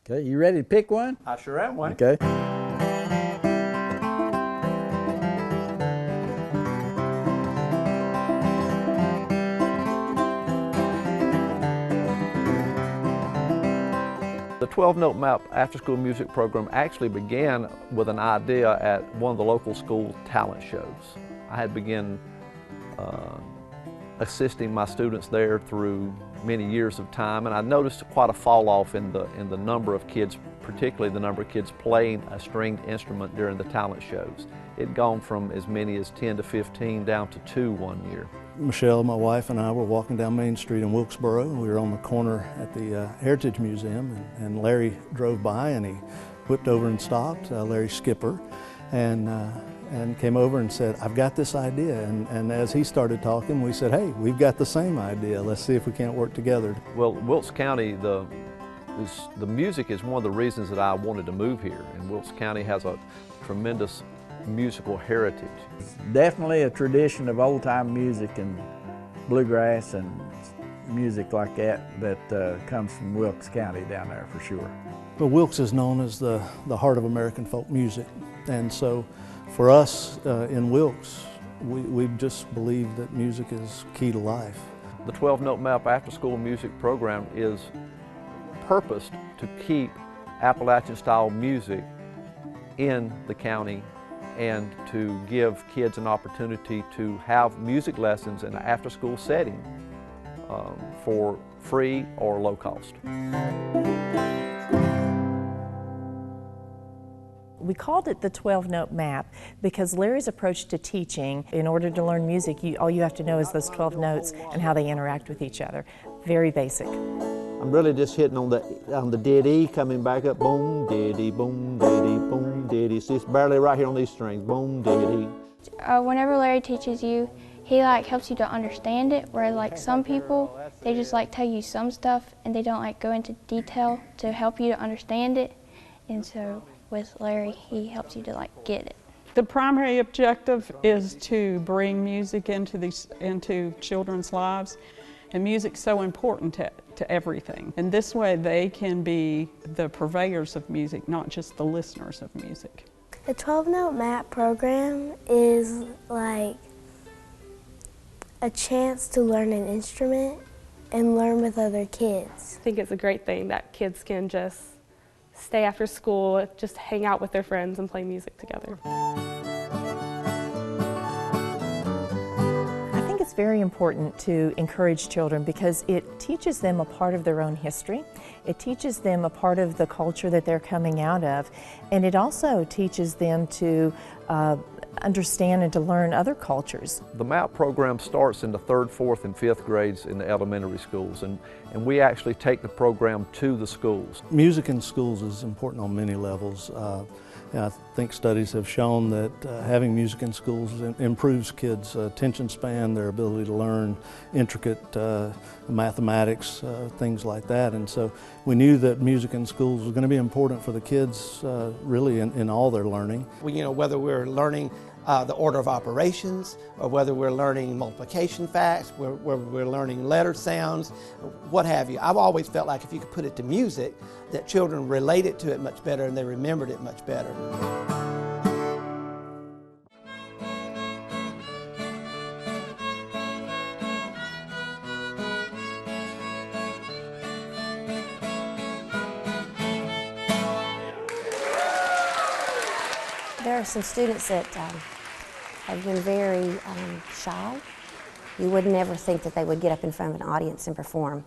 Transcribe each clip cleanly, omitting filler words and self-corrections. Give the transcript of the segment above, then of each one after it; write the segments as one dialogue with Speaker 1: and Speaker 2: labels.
Speaker 1: Okay, you ready to pick one?
Speaker 2: I sure am one.
Speaker 1: Okay.
Speaker 2: The 12-note map after-school music program actually began with an idea at one of the local school talent shows. I had begun assisting my students there through many years of time, and I noticed quite a fall off in the number of kids, particularly the number of kids playing a stringed instrument during the talent shows. It had gone from as many as 10 to 15 down to 2 one year.
Speaker 3: Michelle, my wife, and I were walking down Main Street in Wilkesboro, and we were on the corner at the Heritage Museum, and Larry drove by and he whipped over and stopped, Larry Skipper, and came over and said, "I've got this idea." And as he started talking, we said, "Hey, we've got the same idea. Let's see if we can't work together."
Speaker 2: Well, Wilkes County, the music is one of the reasons that I wanted to move here, and Wilkes County has a tremendous musical heritage.
Speaker 1: It's definitely a tradition of old-time music and bluegrass and music like that comes from Wilkes County down there for sure.
Speaker 3: But Wilkes is known as the heart of American folk music, and so for us in Wilkes, we just believe that music is key to life.
Speaker 2: The 12-note map after-school music program is purposed to keep Appalachian-style music in the county and to give kids an opportunity to have music lessons in an after-school setting for free or low cost.
Speaker 4: We called it the 12-note map because Larry's approach to teaching, in order to learn music, all you have to know is those 12 notes and how they interact with each other. Very basic.
Speaker 2: I'm really just hitting on the dead E, coming back up, boom, dead E, boom, dead E, boom, dead E. See, it's barely right here on these strings, boom, dead E.
Speaker 5: Whenever Larry teaches you, he helps you to understand it, where some people, they just tell you some stuff and they don't go into detail to help you to understand it. And so with Larry, he helps you to get it.
Speaker 6: The primary objective is to bring music into children's lives, and music's so important to everything. And this way they can be the purveyors of music, not just the listeners of music.
Speaker 7: The 12-note map program is a chance to learn an instrument and learn with other kids.
Speaker 8: I think it's a great thing that kids can just stay after school, just hang out with their friends and play music together.
Speaker 4: I think it's very important to encourage children because it teaches them a part of their own history. It teaches them a part of the culture that they're coming out of, and it also teaches them to understand and to learn other cultures.
Speaker 2: The MAP program starts in the 3rd, 4th, and 5th grades in the elementary schools, and we actually take the program to the schools.
Speaker 3: Music in schools is important on many levels. I think studies have shown that having music in schools improves kids' attention span, their ability to learn intricate mathematics, things like that. And so we knew that music in schools was going to be important for the kids really in all their learning.
Speaker 9: Whether we're learning the order of operations, or whether we're learning multiplication facts, whether we're learning letter sounds, what have you. I've always felt like if you could put it to music, that children related to it much better and they remembered it much better.
Speaker 7: There are some students that have been very shy. You would never think that they would get up in front of an audience and perform,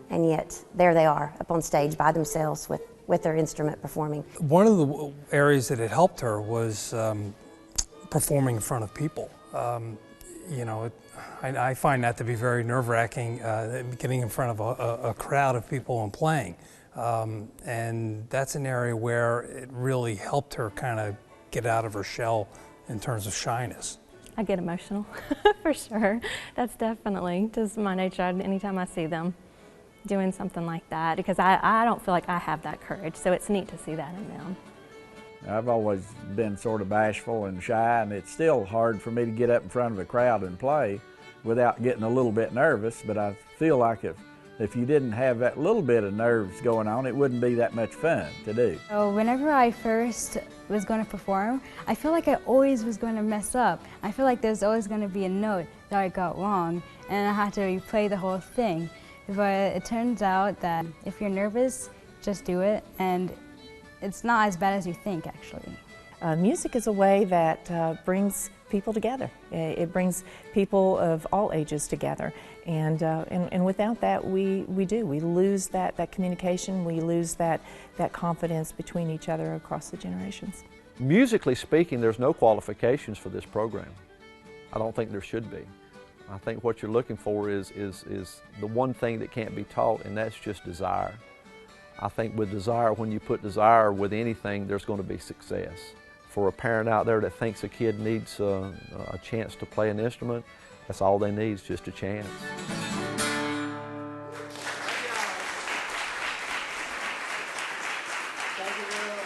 Speaker 7: and yet there they are up on stage by themselves with their instrument performing.
Speaker 10: One of the areas that it helped her was performing in front of people. I find that to be very nerve-wracking, getting in front of a crowd of people and playing. And that's an area where it really helped her kind of get out of her shell in terms of shyness.
Speaker 11: I get emotional, for sure. That's definitely just my nature anytime I see them doing something like that, because I don't feel like I have that courage, so it's neat to see that in them.
Speaker 1: I've always been sort of bashful and shy, and it's still hard for me to get up in front of a crowd and play without getting a little bit nervous, but I feel like if If you didn't have that little bit of nerves going on, it wouldn't be that much fun to do.
Speaker 12: So whenever I first was going to perform, I feel like I always was going to mess up. I feel like there's always going to be a note that I got wrong, and I had to replay the whole thing. But it turns out that if you're nervous, just do it, and it's not as bad as you think, actually.
Speaker 4: Music is a way that brings people together. It brings people of all ages together, and without that, we lose that communication. We lose that confidence between each other across the generations.
Speaker 2: Musically speaking, there's no qualifications for this program. I don't think there should be. I think what you're looking for is the one thing that can't be taught, and that's just desire. I think with desire, when you put desire with anything, there's going to be success. For a parent out there that thinks a kid needs a chance to play an instrument, that's all they need is just a chance.
Speaker 9: Thank you, girls.